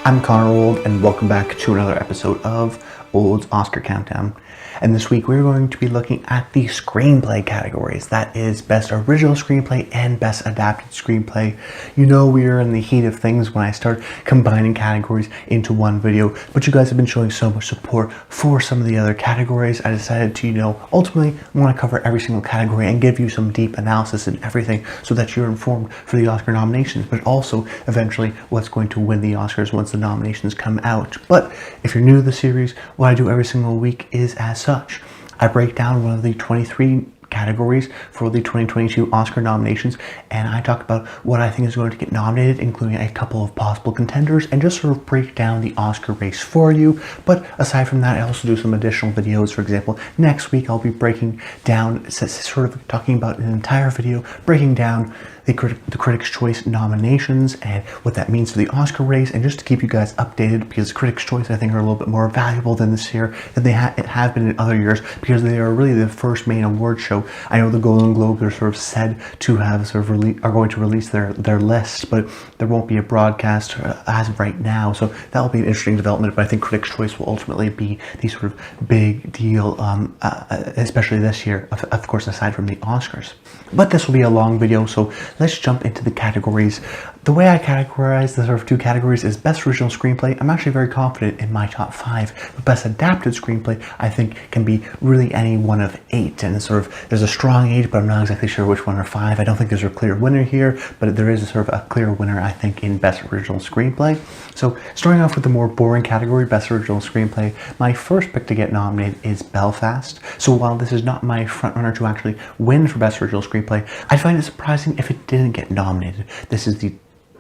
I'm Connor Old, and welcome back to another episode of Old's Oscar Countdown. And this week we're going to be looking at the screenplay categories. That is Best Original Screenplay and Best Adapted Screenplay. You know we are in the heat of things when I start combining categories into one video, but you guys have been showing so much support for some of the other categories. I decided to, ultimately want to cover every single category and give you some deep analysis and everything so that you're informed for the Oscar nominations, but also eventually what's going to win the Oscars once the nominations come out. But if you're new to the series, what I do every single week is as such. I break down one of the 23 categories for the 2022 Oscar nominations, and I talk about what I think is going to get nominated, including a couple of possible contenders, and just sort of break down the Oscar race for you. But aside from that, I also do some additional videos. For example, next week I'll be breaking down, sort of talking about an entire video, breaking down the Critics' Choice nominations and what that means for the Oscar race, and just to keep you guys updated, because Critics' Choice I think are a little bit more valuable than this year than they have been in other years, because they are really the first main award show. I know the Golden Globes are sort of said to have are going to release their list, but there won't be a broadcast as of right now, so that will be an interesting development. But I think Critics' Choice will ultimately be the sort of big deal, especially this year, of course, aside from the Oscars. But this will be a long video, so let's jump into the categories. The way I categorize the sort of two categories is Best Original Screenplay. I'm actually very confident in my top 5. But Best Adapted Screenplay, I think, can be really any one of 8. And sort of, there's a strong 8, but I'm not exactly sure which one or 5. I don't think there's a clear winner here, but there is a sort of a clear winner, I think, in Best Original Screenplay. So starting off with the more boring category, Best Original Screenplay, my first pick to get nominated is Belfast. So while this is not my frontrunner to actually win for Best Original Screenplay, I find it surprising if it didn't get nominated. This is the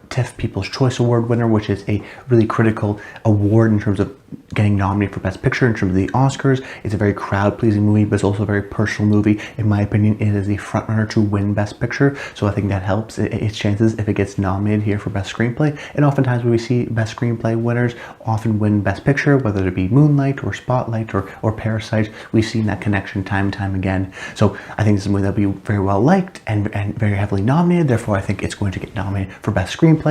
TIFF People's Choice Award winner, which is a really critical award in terms of getting nominated for Best Picture. In terms of the Oscars, it's a very crowd-pleasing movie, but it's also a very personal movie. In my opinion, it is the frontrunner to win Best Picture, so I think that helps its chances if it gets nominated here for Best Screenplay. And oftentimes when we see Best Screenplay winners often win Best Picture, whether it be Moonlight or Spotlight or Parasite, we've seen that connection time and time again. So I think this is a movie that'll be very well liked and very heavily nominated. Therefore, I think it's going to get nominated for Best Screenplay.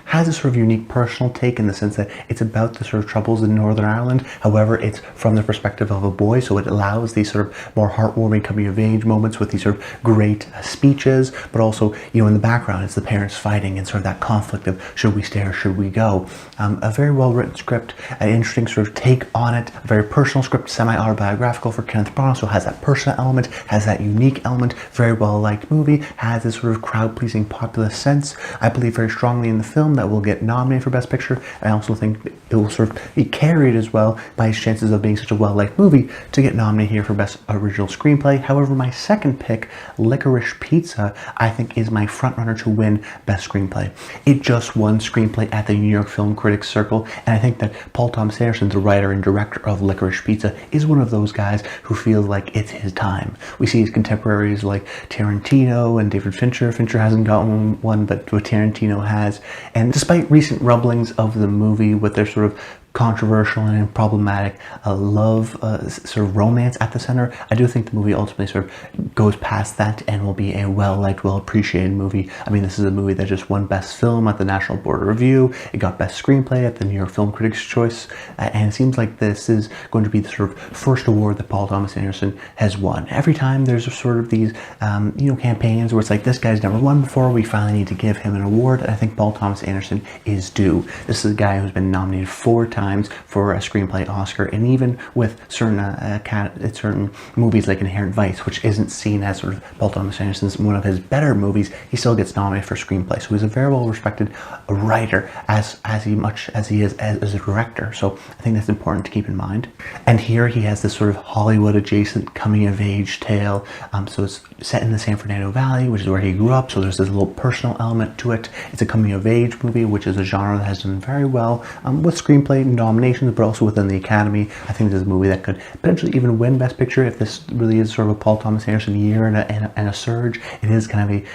Has a sort of unique personal take in the sense that it's about the sort of troubles in Northern Ireland. However, it's from the perspective of a boy, so it allows these sort of more heartwarming coming of age moments with these sort of great speeches, but also, in the background, it's the parents fighting and sort of that conflict of should we stay or should we go. A very well written script, an interesting sort of take on it, a very personal script, semi-autobiographical for Kenneth Branagh, so has that personal element, has that unique element, very well liked movie, has this sort of crowd-pleasing populist sense. I believe very strongly in the film that will get nominated for Best Picture. I also think it will sort of be carried as well by its chances of being such a well-liked movie to get nominated here for Best Original Screenplay. However, my second pick, Licorice Pizza, I think is my frontrunner to win Best Screenplay. It just won Screenplay at the New York Film Critics Circle, and I think that Paul Thomas Anderson, the writer and director of Licorice Pizza, is one of those guys who feels like it's his time. We see his contemporaries like Tarantino and David Fincher. Fincher hasn't gotten one, but what Tarantino has. And despite recent rumblings of the movie with their sort of controversial and problematic love sort of romance at the center, I do think the movie ultimately sort of goes past that and will be a well-liked, well-appreciated movie. I mean, this is a movie that just won Best Film at the National Board of Review. It got Best Screenplay at the New York Film Critics' Choice, and it seems like this is going to be the sort of first award that Paul Thomas Anderson has won. Every time there's sort of these campaigns where it's like, this guy's never won before, we finally need to give him an award, and I think Paul Thomas Anderson is due. This is a guy who's been nominated 4 times for a screenplay Oscar, and even with certain movies like Inherent Vice, which isn't seen as sort of Paul Thomas Anderson's one of his better movies, he still gets nominated for screenplay. So he's a very well respected writer as much as he is as a director. So I think that's important to keep in mind. And here he has this sort of Hollywood adjacent coming of age tale. So it's set in the San Fernando Valley, which is where he grew up. So there's this little personal element to it. It's a coming of age movie, which is a genre that has done very well with screenplay nominations, but also within the Academy. I think this is a movie that could potentially even win Best Picture if this really is sort of a Paul Thomas Anderson year and a surge. It is kind of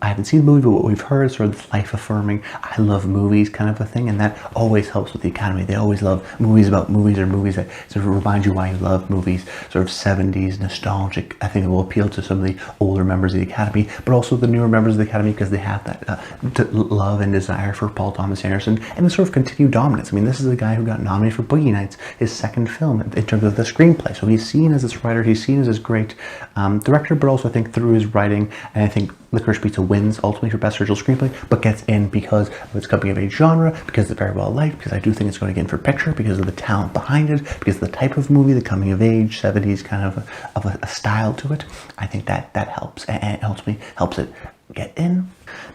I haven't seen the movie, but what we've heard, sort of life-affirming, I love movies kind of a thing, and that always helps with the Academy. They always love movies about movies, or movies that sort of remind you why you love movies, sort of 70s, nostalgic. I think it will appeal to some of the older members of the Academy, but also the newer members of the Academy, because they have that love and desire for Paul Thomas Anderson and the sort of continued dominance. I mean, this is a guy who got nominated for Boogie Nights, his second film, in terms of the screenplay. So he's seen as this writer, he's seen as this great director, but also I think through his writing, and I think Licorice Pizza wins ultimately for Best Original Screenplay, but gets in because of its coming of age genre, because it's very well liked, because I do think it's going to get in for picture, because of the talent behind it, because of the type of movie, the coming of age, 70s kind of a style to it. I think that helps, and ultimately helps it get in.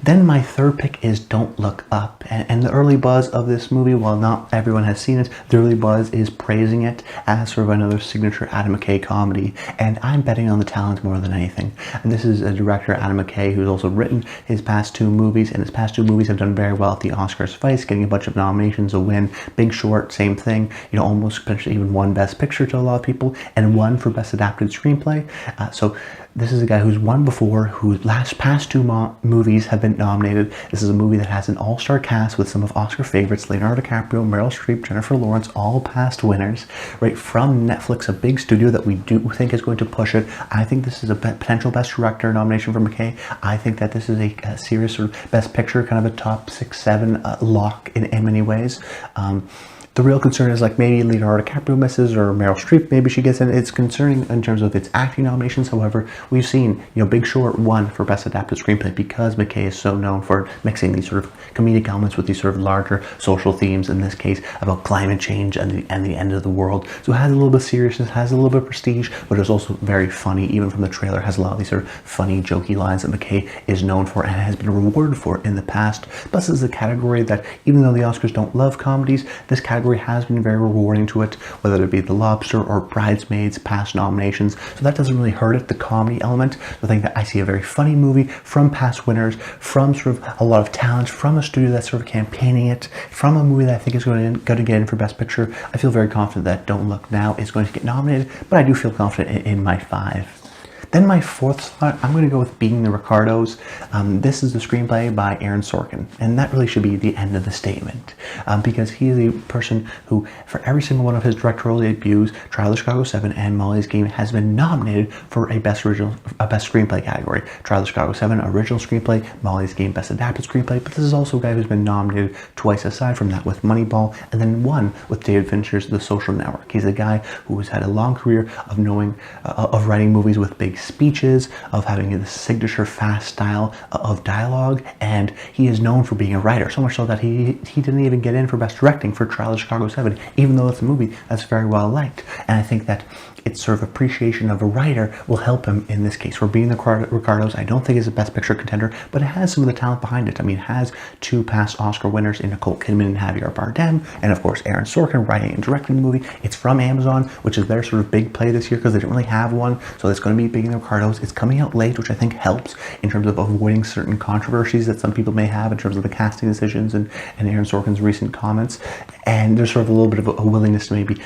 Then my third pick is Don't Look Up, and the early buzz of this movie, while not everyone has seen it, the early buzz is praising it as sort of another signature Adam McKay comedy, and I'm betting on the talent more than anything. And this is a director, Adam McKay, who's also written his past two movies, and his past two movies have done very well at the Oscars twice, getting a bunch of nominations, a win. Big Short, same thing, almost potentially even won Best Picture to a lot of people, and won for Best Adapted Screenplay. So this is a guy who's won before, whose past two movies have been nominated. This is a movie that has an all-star cast with some of Oscar favorites, Leonardo DiCaprio, Meryl Streep, Jennifer Lawrence, all past winners, right from Netflix, a big studio that we do think is going to push it. I think this is a potential Best Director nomination for McKay. I think that this is a serious sort of Best Picture, kind of a top 6, 7 lock in many ways. The real concern is like maybe Leonardo DiCaprio misses, or Meryl Streep, maybe she gets in. It's concerning in terms of its acting nominations. However, we've seen, Big Short won for Best Adapted Screenplay because McKay is so known for mixing these sort of comedic elements with these sort of larger social themes, in this case about climate change and the end of the world. So it has a little bit of seriousness, has a little bit of prestige, but it's also very funny. Even from the trailer, has a lot of these sort of funny, jokey lines that McKay is known for and has been rewarded for in the past. Plus, this is a category that, even though the Oscars don't love comedies, this category has been very rewarding to it, whether it be The Lobster or Bridesmaids, past nominations. So that doesn't really hurt it, the comedy element. I think that I see a very funny movie from past winners, from sort of a lot of talent, from a studio that's sort of campaigning it, from a movie that I think is going to get in for Best Picture. I feel very confident that Don't Look Now is going to get nominated, but I do feel confident in my 5. Then my fourth slot, I'm going to go with Being the Ricardos. This is the screenplay by Aaron Sorkin, and that really should be the end of the statement, because he is a person who, for every single one of his directorial debuts, Trial of Chicago 7 and Molly's Game, has been nominated for a Best Screenplay category. Trial of Chicago 7, Original Screenplay; Molly's Game, Best Adapted Screenplay. But this is also a guy who's been nominated twice aside from that with Moneyball, and then won with David Fincher's The Social Network. He's a guy who has had a long career of writing movies with big speeches, of having this signature fast style of dialogue, and he is known for being a writer, so much so that he didn't even get in for Best Directing for Trial of Chicago 7, even though it's a movie that's very well liked. And I think that its sort of appreciation of a writer will help him in this case. For Being the Ricardos, I don't think it's a Best Picture contender, but it has some of the talent behind it. I mean, it has 2 past Oscar winners in Nicole Kidman and Javier Bardem, and of course Aaron Sorkin writing and directing the movie. It's from Amazon, which is their sort of big play this year because they didn't really have one, so it's going to be Being the Ricardos. It's coming out late, which I think helps in terms of avoiding certain controversies that some people may have in terms of the casting decisions and Aaron Sorkin's recent comments. And there's sort of a little bit of a willingness to maybe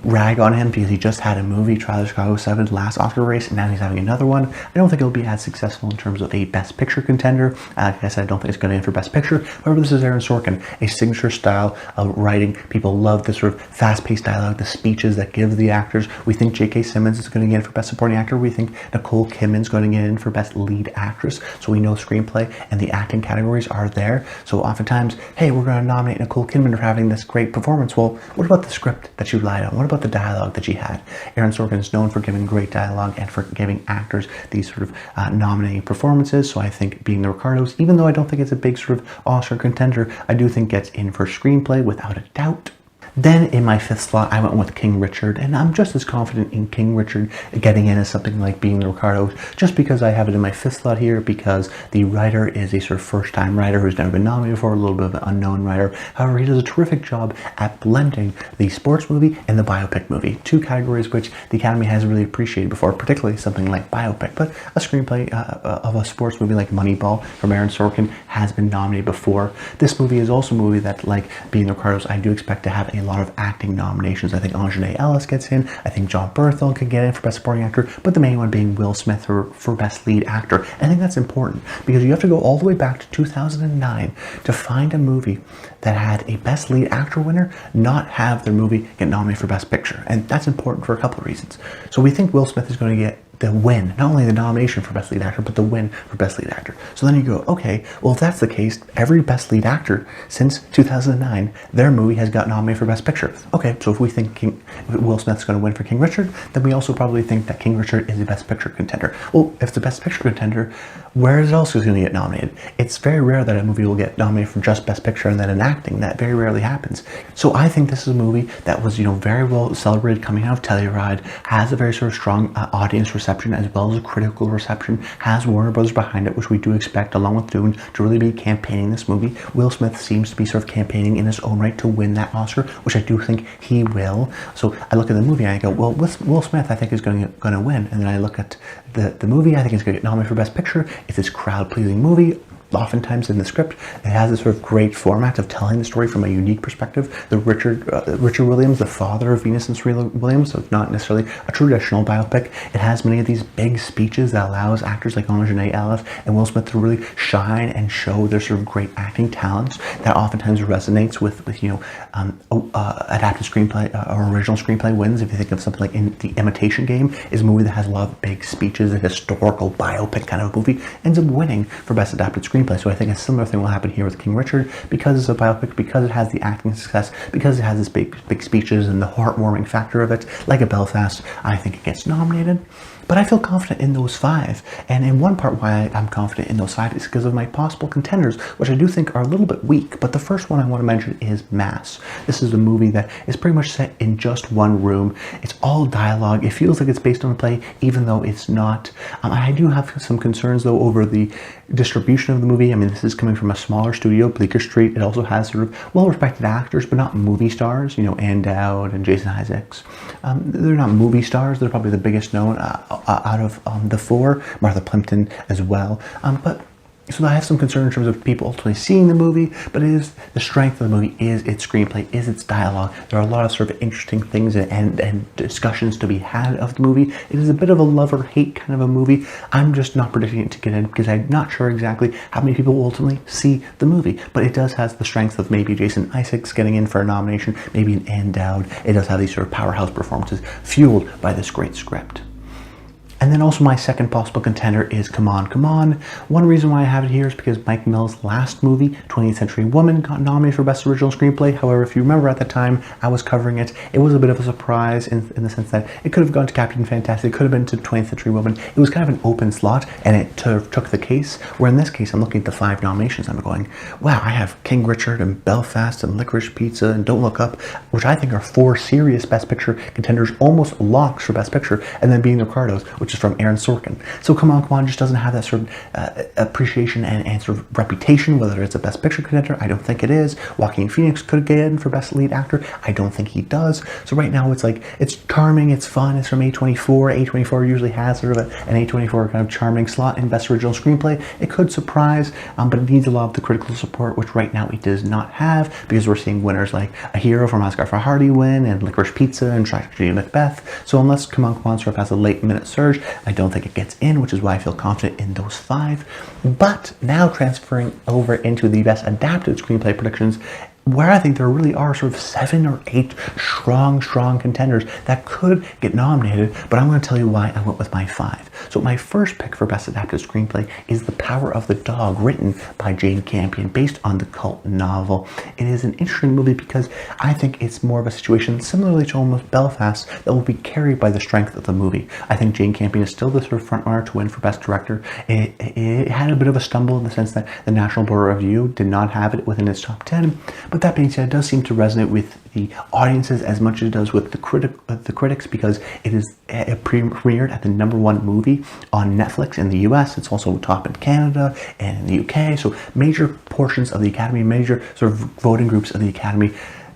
rag on him because he just had a movie, Trial of Chicago 7, last Oscar race, and now he's having another one. I don't think it'll be as successful in terms of a Best Picture contender. Like I said, I don't think it's going to in for Best Picture. However, this is Aaron Sorkin, a signature style of writing. People love this sort of fast-paced dialogue, the speeches that give the actors. We think J.K. Simmons is going to get in for Best Supporting Actor. We think Nicole Kidman is going to get in for Best Lead Actress. So we know screenplay and the acting categories are there. So oftentimes, hey, we're going to nominate Nicole Kidman for having this great performance. Well, what about the script that she relied on? What about the dialogue that she had? Aaron Sorkin is known for giving great dialogue and for giving actors these sort of nominating performances. So I think Being the Ricardos, even though I don't think it's a big sort of Oscar contender, I do think gets in for screenplay without a doubt. Then in my fifth slot, I went with King Richard, and I'm just as confident in King Richard getting in as something like being the Ricardos, just because I have it in my fifth slot here, because the writer is a sort of first-time writer who's never been nominated before, a little bit of an unknown writer. However, he does a terrific job at blending the sports movie and the biopic movie, two categories which the Academy hasn't really appreciated before, particularly something like biopic. But a screenplay of a sports movie like Moneyball from Aaron Sorkin has been nominated before. This movie is also a movie that, like being the Ricardos, I do expect to have a lot of acting nominations. I think Anjanae Ellis gets in. I think John Berthel could get in for Best Supporting Actor, but the main one being Will Smith for Best Lead Actor. I think that's important because you have to go all the way back to 2009 to find a movie that had a Best Lead Actor winner not have their movie get nominated for Best Picture. And that's important for a couple of reasons. So we think Will Smith is going to get the win, not only the nomination for Best Lead Actor, but the win for Best Lead Actor. So then you go, okay, well, if that's the case, every Best Lead Actor since 2009, their movie has got nominated for Best Picture. Okay, so if we think Will Smith's going to win for King Richard, then we also probably think that King Richard is a Best Picture contender. Well, if it's a Best Picture contender, where else is going to get nominated? It's very rare that a movie will get nominated for just Best Picture and then in acting. That very rarely happens. So I think this is a movie that was, very well celebrated coming out of Telluride, has a very sort of strong audience reception as well as a critical reception, has Warner Brothers behind it, which we do expect, along with Dune, to really be campaigning this movie. Will Smith seems to be sort of campaigning in his own right to win that Oscar, which I do think he will. So I look at the movie and I go, well, Will Smith I think is going to win. And then I look at the movie, I think it's going to get nominated for Best Picture. It's this crowd-pleasing movie. Oftentimes in the script, it has this sort of great format of telling the story from a unique perspective. The Richard Williams, the father of Venus and Serena Williams, so it's not necessarily a traditional biopic. It has many of these big speeches that allows actors like Anjanae Ellis and Will Smith to really shine and show their sort of great acting talents. That oftentimes resonates with adapted screenplay or original screenplay wins. If you think of something like The Imitation Game, is a movie that has a lot of big speeches, a historical biopic kind of movie, ends up winning for Best Adapted Screenplay. So I think a similar thing will happen here with King Richard, because it's a biopic, because it has the acting success, because it has this big speeches and the heartwarming factor of it, like a Belfast. I think it gets nominated. But I feel confident in those five. And in one part why I'm confident in those five is because of my possible contenders, which I do think are a little bit weak. But the first one I want to mention is Mass. This is a movie that is pretty much set in just one room. It's all dialogue. It feels like it's based on a play, even though it's not. I do have some concerns, though, over the distribution of the movie. I mean, this is coming from a smaller studio, Bleecker Street. It also has sort of well-respected actors, but not movie stars. Ann Dowd and Jason Isaacs. They're not movie stars. They're probably the biggest known out of the four. Martha Plimpton as well. So I have some concern in terms of people ultimately seeing the movie, but it is the strength of the movie is its screenplay, is its dialogue. There are a lot of sort of interesting things and discussions to be had of the movie. It is a bit of a love or hate kind of a movie. I'm just not predicting it to get in because I'm not sure exactly how many people will ultimately see the movie. But it does have the strength of maybe Jason Isaacs getting in for a nomination, maybe an Ann Dowd. It does have these sort of powerhouse performances fueled by this great script. And then also my second possible contender is Come On, Come On. One reason why I have it here is because Mike Mills' last movie, 20th Century Woman, got nominated for Best Original Screenplay. However, if you remember at the time I was covering it, it was a bit of a surprise in the sense that it could have gone to Captain Fantastic, it could have been to 20th Century Woman. It was kind of an open slot, and it took the case, where in this case I'm looking at the 5 nominations. I'm going, wow, I have King Richard and Belfast and Licorice Pizza and Don't Look Up, which I think are 4 serious Best Picture contenders, almost locks for Best Picture, and then Being the Ricardos, which is from Aaron Sorkin. So Come On, Come On just doesn't have that sort of appreciation and sort of reputation, whether it's a Best Picture contender. I don't think it is. Joaquin Phoenix could get in for Best Lead Actor. I don't think he does. So right now it's like, it's charming, it's fun, it's from A24. A24 usually has sort of an A24 kind of charming slot in Best Original Screenplay. It could surprise, but it needs a lot of the critical support, which right now it does not have, because we're seeing winners like A Hero from Oscar for Hardy win, and Licorice Pizza and Tragedy of Macbeth. So unless Come On, Come On sort of has a late minute surge, I don't think it gets in, which is why I feel confident in those 5. But now transferring over into the Best Adapted Screenplay predictions, where I think there really are sort of 7 or 8 strong contenders that could get nominated, but I'm going to tell you why I went with my 5. So my first pick for Best Adapted Screenplay is The Power of the Dog, written by Jane Campion, based on the cult novel. It is an interesting movie because I think it's more of a situation similarly to almost Belfast that will be carried by the strength of the movie. I think Jane Campion is still the sort of frontrunner to win for Best Director. It had a bit of a stumble in the sense that the National Board Review did not have it within its top 10, But that being said, it does seem to resonate with the audiences as much as it does with the critics, because it premiered at the #1 movie on Netflix in the US. It's also top in Canada and in the UK. So major portions of the Academy, major sort of voting groups of the Academy,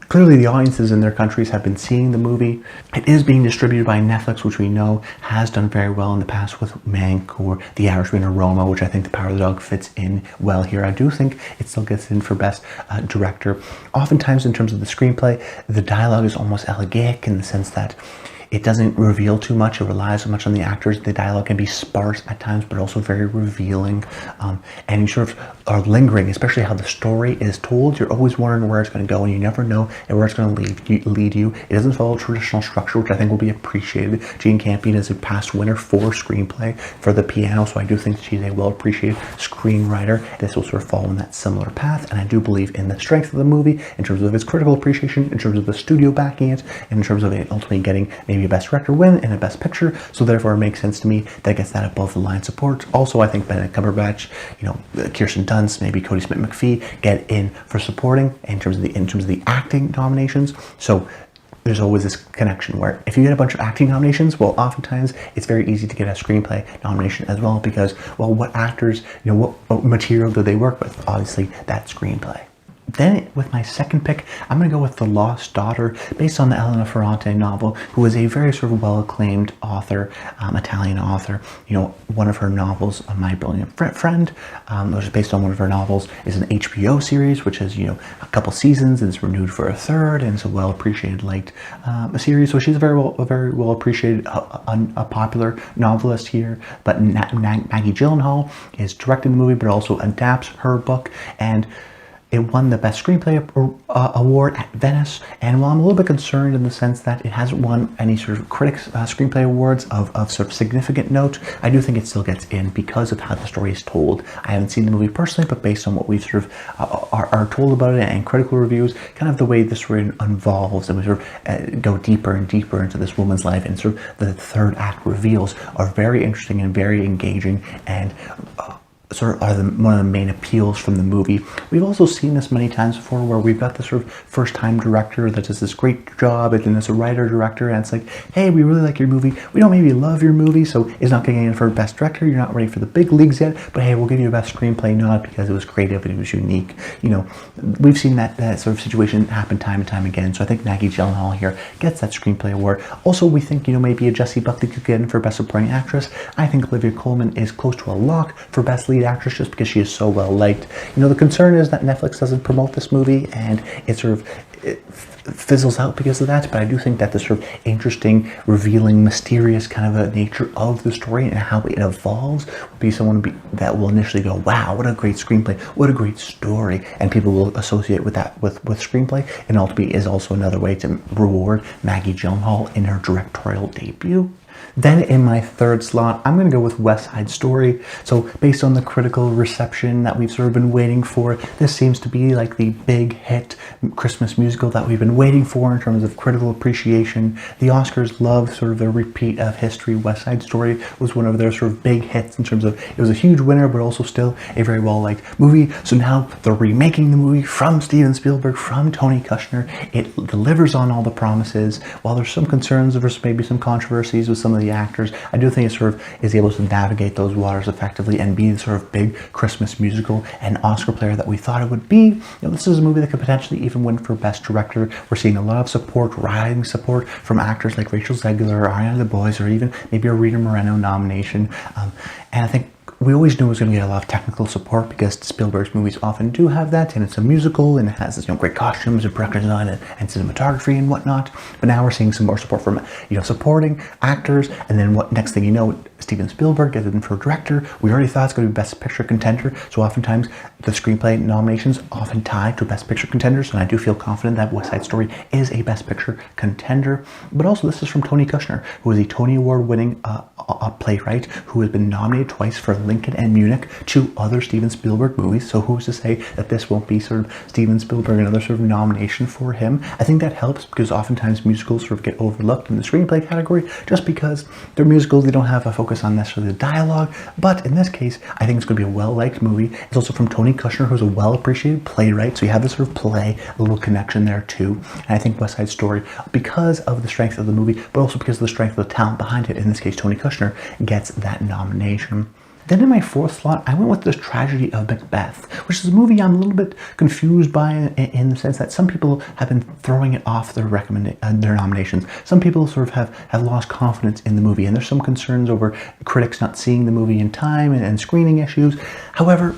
clearly the audiences in their countries have been seeing the movie. It is being distributed by Netflix, which we know has done very well in the past with Mank or The Irishman or Roma, which I think The Power of the Dog fits in well here. I do think it still gets in for Best Director. Oftentimes in terms of the screenplay, the dialogue is almost elegiac in the sense that it doesn't reveal too much. It relies so much on the actors. The dialogue can be sparse at times, but also very revealing. And you sort of are lingering, especially how the story is told. You're always wondering where it's going to go, and you never know where it's going to lead you. It doesn't follow traditional structure, which I think will be appreciated. Jane Campion is a past winner for screenplay for The Piano, so I do think she's a well-appreciated screenwriter. This will sort of follow in that similar path, and I do believe in the strength of the movie in terms of its critical appreciation, in terms of the studio backing it, and in terms of it ultimately getting maybe a Best Director win and a Best Picture. So therefore it makes sense to me that it gets that above the line support. Also, I think Benedict Cumberbatch, Kirsten Dunst, maybe Cody Smith-McPhee get in for supporting in terms of the acting nominations. So there's always this connection where if you get a bunch of acting nominations, well, oftentimes it's very easy to get a screenplay nomination as well, because, well, what actors, what material do they work with? Obviously, that screenplay. Then with my second pick, I'm going to go with The Lost Daughter, based on the Elena Ferrante novel, who is a very sort of well-acclaimed author, Italian author. One of her novels, My Brilliant Friend, which is based on one of her novels, is an HBO series, which has, a couple seasons, and it's renewed for a third, and it's a well-appreciated, liked series. So she's a very well appreciated, a popular novelist here. But Maggie Gyllenhaal is directing the movie, but also adapts her book, and it won the Best Screenplay award at Venice, and while I'm a little bit concerned in the sense that it hasn't won any sort of critics screenplay awards of sort of significant note, I do think it still gets in because of how the story is told. I haven't seen the movie personally, but based on what we sort of are told about it and critical reviews, kind of the way the story unvolves, and we sort of go deeper and deeper into this woman's life, and sort of the third act reveals are very interesting and very engaging, and sort of are one of the main appeals from the movie. We've also seen this many times before, where we've got this sort of first-time director that does this great job, and then there's a writer-director, and it's like, hey, we really like your movie. We don't maybe love your movie, so it's not getting in for Best Director. You're not ready for the big leagues yet, but hey, we'll give you a Best Screenplay nod because it was creative and it was unique. We've seen that sort of situation happen time and time again, so I think Maggie Gyllenhaal here gets that Screenplay award. Also, we think, maybe a Jessie Buckley could get in for Best Supporting Actress. I think Olivia Colman is close to a lock for Best Lead Actress, just because she is so well liked. The concern is that Netflix doesn't promote this movie, and it sort of fizzles out because of that. But I do think that the sort of interesting, revealing, mysterious kind of a nature of the story and how it evolves will be someone that will initially go, wow, what a great screenplay, what a great story, and people will associate with that with screenplay, and ultimately is also another way to reward Maggie Gyllenhaal in her directorial debut. Then in my third slot, I'm going to go with West Side Story. So based on the critical reception that we've sort of been waiting for, this seems to be like the big hit Christmas musical that we've been waiting for in terms of critical appreciation. The Oscars love sort of the repeat of history. West Side Story was one of their sort of big hits in terms of, it was a huge winner, but also still a very well-liked movie. So now they're remaking the movie from Steven Spielberg, from Tony Kushner. It delivers on all the promises. While there's some concerns, there's maybe some controversies with some of the actors, I do think it sort of is able to navigate those waters effectively and be the sort of big Christmas musical and Oscar player that we thought it would be. This is a movie that could potentially even win for Best Director. We're seeing a lot of support, rising support from actors like Rachel Zegler or Ariana DeBose, or even maybe a Rita Moreno nomination. And I think we always knew it was going to get a lot of technical support because Spielberg's movies often do have that, and it's a musical, and it has great costumes and production design and cinematography and whatnot. But now we're seeing some more support from supporting actors, and then next thing you know, Steven Spielberg gets in for director. We already thought it's going to be Best Picture contender, so oftentimes the screenplay nominations often tie to Best Picture contenders, and I do feel confident that West Side Story is a Best Picture contender. But also, this is from Tony Kushner, who is a Tony Award winning playwright who has been nominated twice for Lincoln and Munich, two other Steven Spielberg movies. So who's to say that this won't be sort of Steven Spielberg, another sort of nomination for him? I think that helps because oftentimes musicals sort of get overlooked in the screenplay category just because they're musicals, they don't have a focus on necessarily the dialogue. But in this case, I think it's going to be a well-liked movie. It's also from Tony Kushner, who's a well-appreciated playwright, so you have this sort of play, a little connection there too. And I think West Side Story, because of the strength of the movie, but also because of the strength of the talent behind it, in this case Tony Kushner, gets that nomination. Then in my fourth slot, I went with this Tragedy of Macbeth, which is a movie I'm a little bit confused by in the sense that some people have been throwing it off their nominations. Some people sort of have lost confidence in the movie, and there's some concerns over critics not seeing the movie in time and screening issues. However,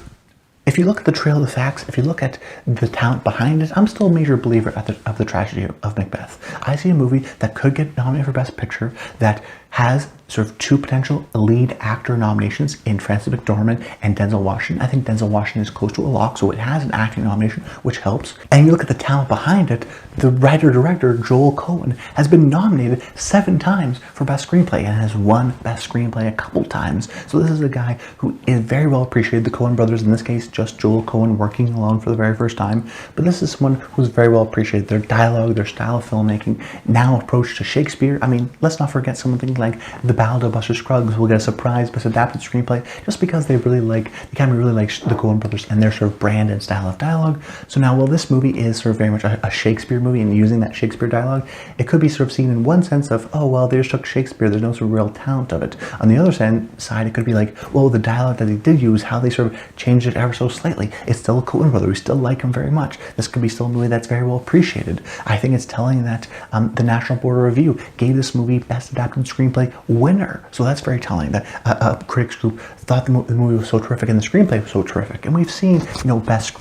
if you look at the trail of the facts, if you look at the talent behind it, I'm still a major believer of the Tragedy of Macbeth. I see a movie that could get nominated for Best Picture, that has sort of two potential lead actor nominations in Frances McDormand and Denzel Washington. I think Denzel Washington is close to a lock, so it has an acting nomination, which helps. And you look at the talent behind it, the writer-director, Joel Cohen, has been nominated 7 times for Best Screenplay and has won Best Screenplay a couple times. So this is a guy who is very well appreciated. The Coen brothers, in this case, just Joel Cohen working alone for the very first time. But this is someone who's very well appreciated. Their dialogue, their style of filmmaking, now approach to Shakespeare. I mean, let's not forget something like The Ballad of Buster Scruggs will get a surprise Best Adapted Screenplay just because the Academy really likes the Coen brothers and their sort of brand and style of dialogue. So now, while this movie is sort of very much a Shakespeare movie and using that Shakespeare dialogue, it could be sort of seen in one sense of, oh, well, they just took Shakespeare, there's no sort of real talent of it. On the other side, it could be like, well, the dialogue that they did use, how they sort of changed it ever so slightly. It's still a Coen brother. We still like him very much. This could be still a movie that's very well appreciated. I think it's telling that the National Board of Review gave this movie Best Adapted Screenplay winner. So that's very telling that a critics group thought the movie was so terrific and the screenplay was so terrific. And we've seen, best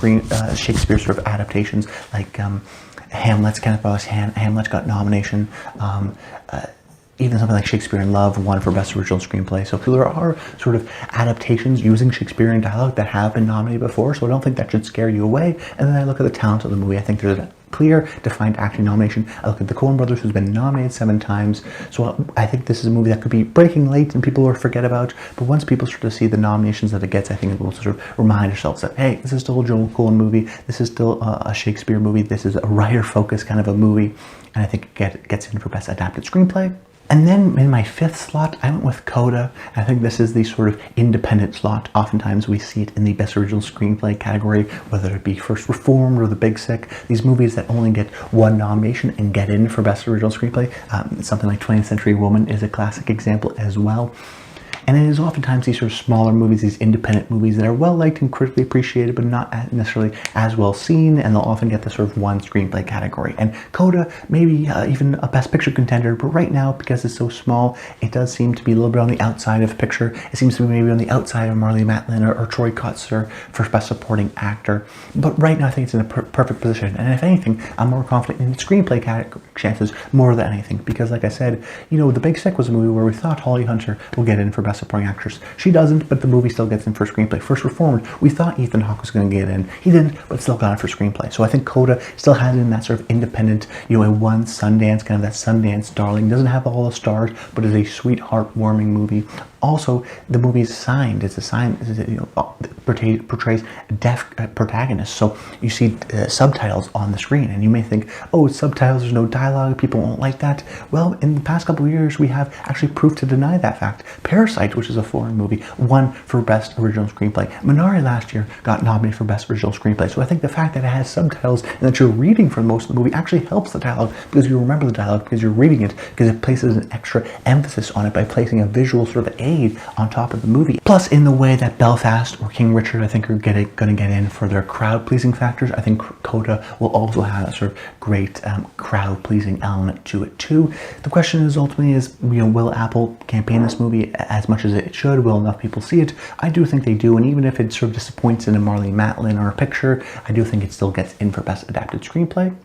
Shakespeare sort of adaptations like Hamlet's, Kenneth Branagh's Hamlet's got nomination. Even something like Shakespeare in Love won for Best Original Screenplay. So there are sort of adaptations using Shakespearean dialogue that have been nominated before, so I don't think that should scare you away. And then I look at the talent of the movie. I think there's a clear, defined acting nomination. I look at the Coen brothers, who's been nominated 7 times. So I think this is a movie that could be breaking late and people will forget about. But once people start to see the nominations that it gets, I think it will sort of remind ourselves that, hey, this is still a Joel Coen movie. This is still a Shakespeare movie. This is a writer-focused kind of a movie. And I think it gets in for Best Adapted Screenplay. And then in my 5th slot, I went with CODA. I think this is the sort of independent slot. Oftentimes we see it in the Best Original Screenplay category, whether it be First Reformed or The Big Sick. These movies that only get 1 nomination and get in for Best Original Screenplay. Something like 20th Century Woman is a classic example as well. And it is oftentimes these sort of smaller movies, these independent movies that are well liked and critically appreciated, but not necessarily as well seen, and they'll often get the sort of 1 screenplay category. And CODA, maybe even a Best Picture contender, but right now, because it's so small, it does seem to be a little bit on the outside of picture. It seems to be maybe on the outside of Marlee Matlin or Troy Kotsur for Best Supporting Actor. But right now, I think it's in a perfect position. And if anything, I'm more confident in the screenplay chances more than anything, because like I said, The Big Sick was a movie where we thought Holly Hunter will get in for Best Supporting Actress. She doesn't, but the movie still gets in for screenplay. First Reformed, we thought Ethan Hawke was going to get in. He didn't, but still got in for screenplay. So I think CODA still has it in that sort of independent, a 1 Sundance, kind of that Sundance darling. Doesn't have all the stars, but is a sweet, heartwarming movie. Also, the movie is signed. It's a sign, portrays deaf protagonists. So you see subtitles on the screen, and you may think, oh, it's subtitles, there's no dialogue, people won't like that. Well, in the past couple of years, we have actually proof to deny that fact. Parasite, which is a foreign movie, won for Best Original Screenplay. Minari last year got nominated for Best Original Screenplay. So I think the fact that it has subtitles and that you're reading for most of the movie actually helps the dialogue, because you remember the dialogue, because you're reading it, because it places an extra emphasis on it by placing a visual sort of aid on top of the movie. Plus, in the way that Belfast or King Richard, I think, are going to get in for their crowd-pleasing factors, I think CODA will also have a sort of great crowd-pleasing element to it too. The question is ultimately will Apple campaign this movie as much as it should? Will enough people see it? I do think they do, and even if it sort of disappoints in a Marlee Matlin or a picture, I do think it still gets in for Best Adapted Screenplay.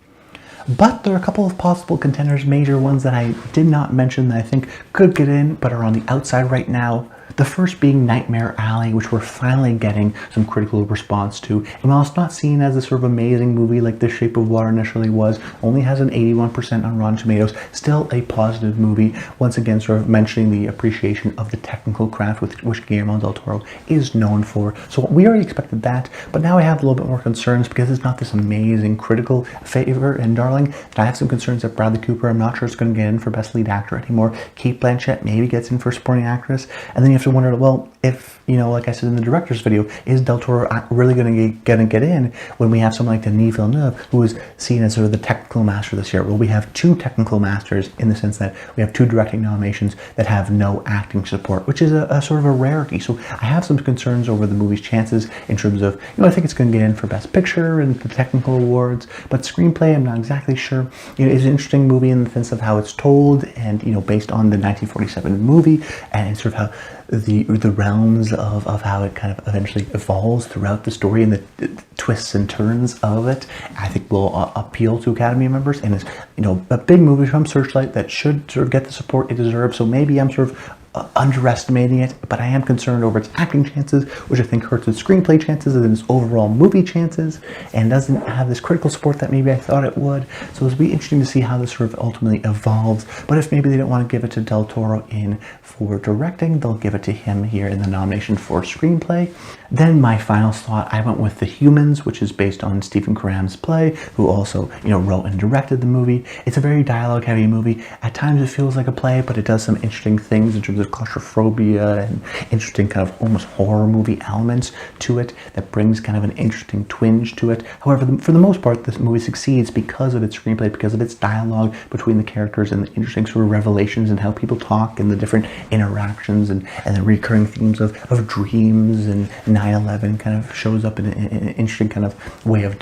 But there are a couple of possible contenders, major ones that I did not mention that I think could get in, but are on the outside right now. The first being Nightmare Alley, which we're finally getting some critical response to. And while it's not seen as a sort of amazing movie like The Shape of Water initially was, only has an 81% on Rotten Tomatoes, still a positive movie. Once again, sort of mentioning the appreciation of the technical craft which Guillermo del Toro is known for. So we already expected that, but now I have a little bit more concerns because it's not this amazing critical favor and darling. I have some concerns that Bradley Cooper, I'm not sure it's going to get in for Best Lead Actor anymore. Kate Blanchett maybe gets in for Supporting Actress. And then you have to wonder, well, if, you know, like I said in the director's video, is Del Toro really going to get in when we have someone like Denis Villeneuve, who is seen as sort of the technical master this year? Well, we have two technical masters in the sense that we have two directing nominations that have no acting support, which is a sort of a rarity. So I have some concerns over the movie's chances in terms of, you know, I think it's going to get in for Best Picture and the technical awards, but screenplay, I'm not exactly sure. You know, it's an interesting movie in the sense of how it's told and, you know, based on the 1947 movie and sort of how the realms of how it kind of eventually evolves throughout the story and the twists and turns of it, I think will appeal to Academy members, and is, you know, a big movie from Searchlight that should sort of get the support it deserves. So maybe I'm sort of underestimating it, but I am concerned over its acting chances, which I think hurts its screenplay chances and its overall movie chances, and doesn't have this critical support that maybe I thought it would. So it'll be interesting to see how this sort of ultimately evolves. But if maybe they don't want to give it to Del Toro in for directing, they'll give it to him here in the nomination for screenplay. Then my final thought, I went with The Humans, which is based on Stephen Karam's play, who also, you know, wrote and directed the movie. It's a very dialogue-heavy movie. At times it feels like a play, but it does some interesting things in terms of claustrophobia and interesting kind of almost horror movie elements to it that brings kind of an interesting twinge to it. However, for the most part, this movie succeeds because of its screenplay, because of its dialogue between the characters and the interesting sort of revelations and how people talk and the different interactions and the recurring themes of dreams and 9/11 kind of shows up in an interesting kind of way of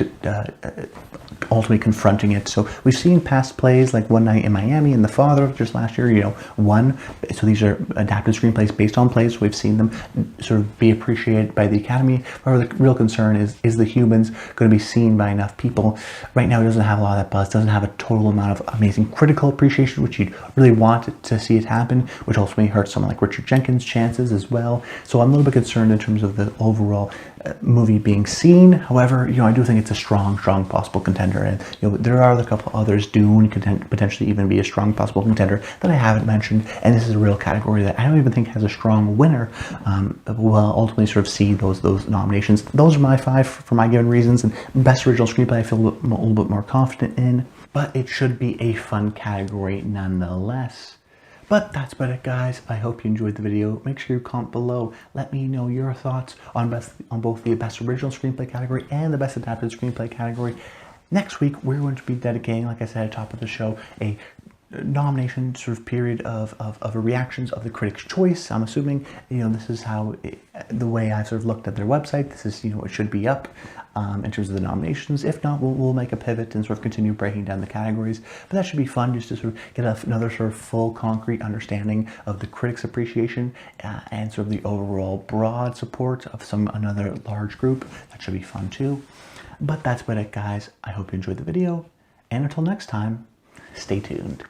ultimately confronting it. So we've seen past plays like One Night in Miami and The Father just last year, you know, won. So these are adapted screenplays based on plays. So we've seen them sort of be appreciated by the Academy. However, the real concern is The Humans going to be seen by enough people? Right now, it doesn't have a lot of that buzz, doesn't have a total amount of amazing critical appreciation, which you'd really want to see it happen, which ultimately hurts someone like Richard Jenkins' chances as well. So I'm a little bit concerned in terms of the overall movie being seen. However, you know, I do think it's a strong possible contender, and you know, there are a couple others. Dune could potentially even be a strong possible contender that I haven't mentioned, and this is a real category that I don't even think has a strong winner. We'll ultimately sort of see those nominations. Those are my 5 for my given reasons, and Best Original Screenplay I feel a little bit more confident in, but it should be a fun category nonetheless. But that's about it, guys. I hope you enjoyed the video. Make sure you comment below. Let me know your thoughts on both the Best Original Screenplay category and the Best Adapted Screenplay category. Next week, we're going to be dedicating, like I said at the top of the show, a nomination sort of period of reactions of the Critics' Choice. I'm assuming, you know, this is how the way I've sort of looked at their website. This is, you know, it should be up in terms of the nominations. If not, we'll make a pivot and sort of continue breaking down the categories. But that should be fun, just to sort of get another sort of full, concrete understanding of the critics' appreciation and sort of the overall broad support of another large group. That should be fun too. But that's about it, guys. I hope you enjoyed the video, and until next time, stay tuned.